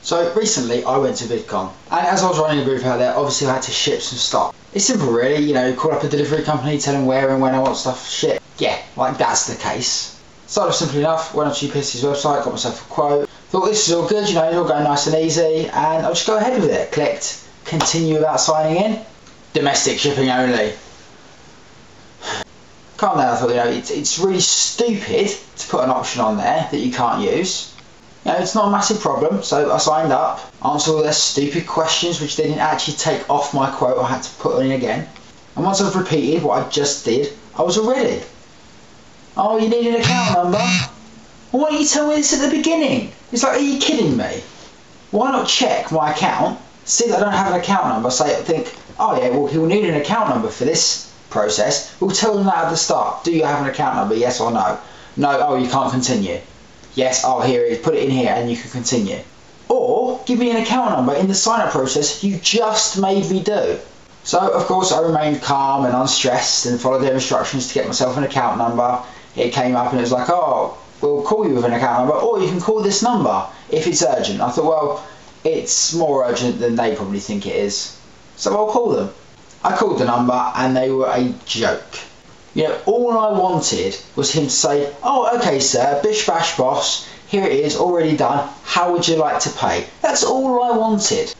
So recently I went to VidCon, and as I was running a group out there, obviously I had to ship some stock. It's simple really, you know, call up a delivery company, tell them where and when I want stuff shipped. Yeah, like that's the case. Started off simply enough, went on UPS's website, got myself a quote, thought this is all good, you know, it's all going nice and easy, and I'll just go ahead with it. Clicked continue without signing in. Domestic shipping only. Calm down, I thought, you know, it's really stupid to put an option on there that you can't use. You know, it's not a massive problem, so I signed up, answered all their stupid questions which they didn't actually take off my quote, I had to put in again. And once I've repeated what I just did, I was all ready. Oh, you need an account number? Well, why don't you tell me this at the beginning? It's like, are you kidding me? Why not check my account, see that I don't have an account number, think, oh yeah, well he'll need an account number for this process. We'll tell them that at the start. Do you have an account number, yes or no? No, oh you can't continue. Yes, oh here it is, put it in here and you can continue. Or, give me an account number in the sign-up process you just made me do. So, of course, I remained calm and unstressed and followed their instructions to get myself an account number. It came up and it was like, oh, we'll call you with an account number, or you can call this number if it's urgent. I thought, well, it's more urgent than they probably think it is. So I'll call them. I called the number and they were a joke. You know, all I wanted was him to say, oh, okay, sir, bish bash boss, here it is, already done, how would you like to pay? That's all I wanted.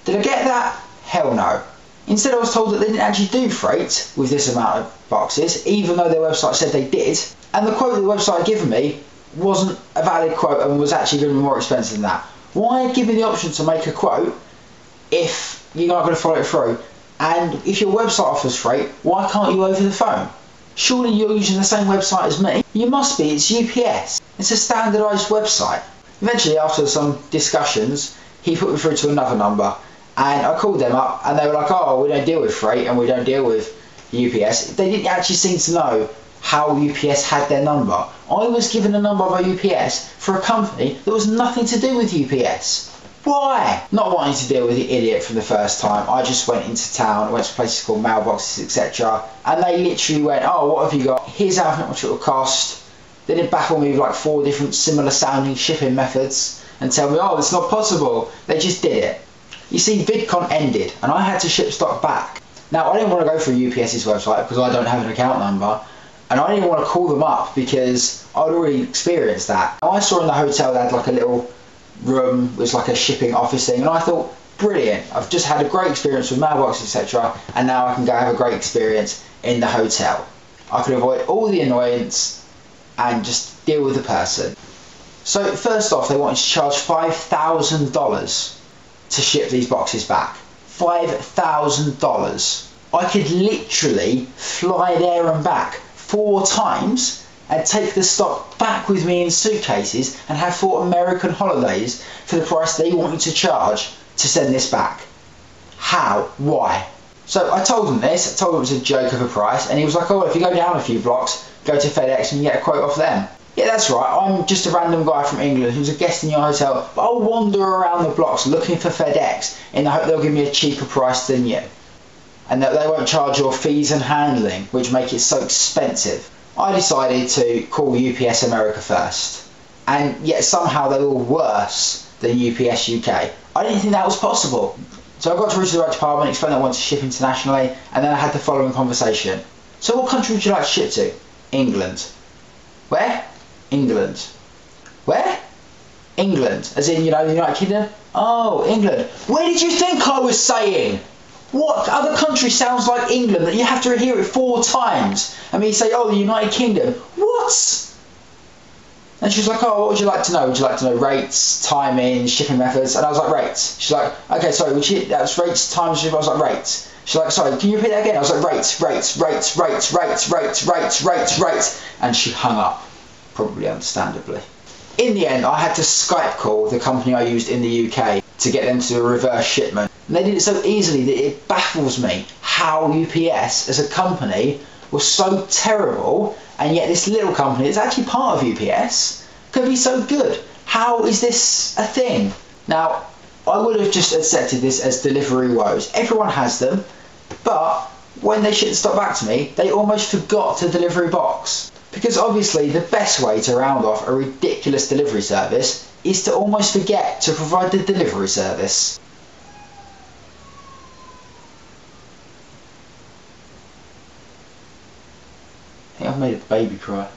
Did I get that? Hell no. Instead I was told that they didn't actually do freight with this amount of boxes, even though their website said they did, and the quote that the website had given me wasn't a valid quote and was actually going to be more expensive than that. Why give me the option to make a quote if you're not going to follow it through? And if your website offers freight, why can't you over the phone? Surely you're using the same website as me. You must be, it's UPS. It's a standardised website. Eventually, after some discussions, he put me through to another number and I called them up and they were like, oh, we don't deal with freight and we don't deal with UPS. They didn't actually seem to know how UPS had their number. I was given a number by UPS for a company that was nothing to do with UPS. Why? Not wanting to deal with the idiot from the first time, I just went into town, went to places called mailboxes, etc. And they literally went, oh, what have you got? Here's how much it will cost. They didn't baffle me with like 4 different similar sounding shipping methods and tell me, oh, it's not possible. They just did it. You see, VidCon ended and I had to ship stock back. Now, I didn't want to go through UPS's website because I don't have an account number. And I didn't want to call them up because I'd already experienced that. I saw in the hotel they had like a little room, it was like a shipping office thing, and I thought, brilliant, I've just had a great experience with mailboxes, etc. and now I can go have a great experience in the hotel. I could avoid all the annoyance and just deal with the person. So first off, they wanted to charge $5,000 to ship these boxes back. $5,000. I could literally fly there and back 4 times and take the stock back with me in suitcases and have 4 American holidays for the price they want you to charge to send this back. How? Why? So I told him this, I told him it was a joke of a price, and he was like, oh, if you go down a few blocks, go to FedEx and you get a quote off them. Yeah, that's right, I'm just a random guy from England who's a guest in your hotel, but I'll wander around the blocks looking for FedEx in the hope they'll give me a cheaper price than you. And that they won't charge your fees and handling, which make it so expensive. I decided to call UPS America first, and yet somehow they were worse than UPS UK. I didn't think that was possible. So I got through to the right department, explained that I wanted to ship internationally, and then I had the following conversation. So what country would you like to ship to? England. Where? England. Where? England. As in, you know, the United Kingdom? Oh, England. Where did you think I was saying? What other country sounds like England that you have to hear it 4 times? I mean, you say, oh, the United Kingdom. What? And she was like, oh, what would you like to know? Would you like to know rates, timing, shipping methods? And I was like, rates. She's like, okay, sorry, that was rates, times, I was like, rates. She's like, sorry, can you repeat that again? I was like, rates. And she hung up, probably understandably. In the end, I had to Skype call the company I used in the UK to get them to do a reverse shipment. And they did it so easily that it baffles me how UPS as a company was so terrible, and yet this little company that's actually part of UPS could be so good. How is this a thing? Now, I would have just accepted this as delivery woes. Everyone has them, but when they shipped the stock back to me, they almost forgot the delivery box. Because obviously the best way to round off a ridiculous delivery service is to almost forget to provide the delivery service. I think I've made a baby cry.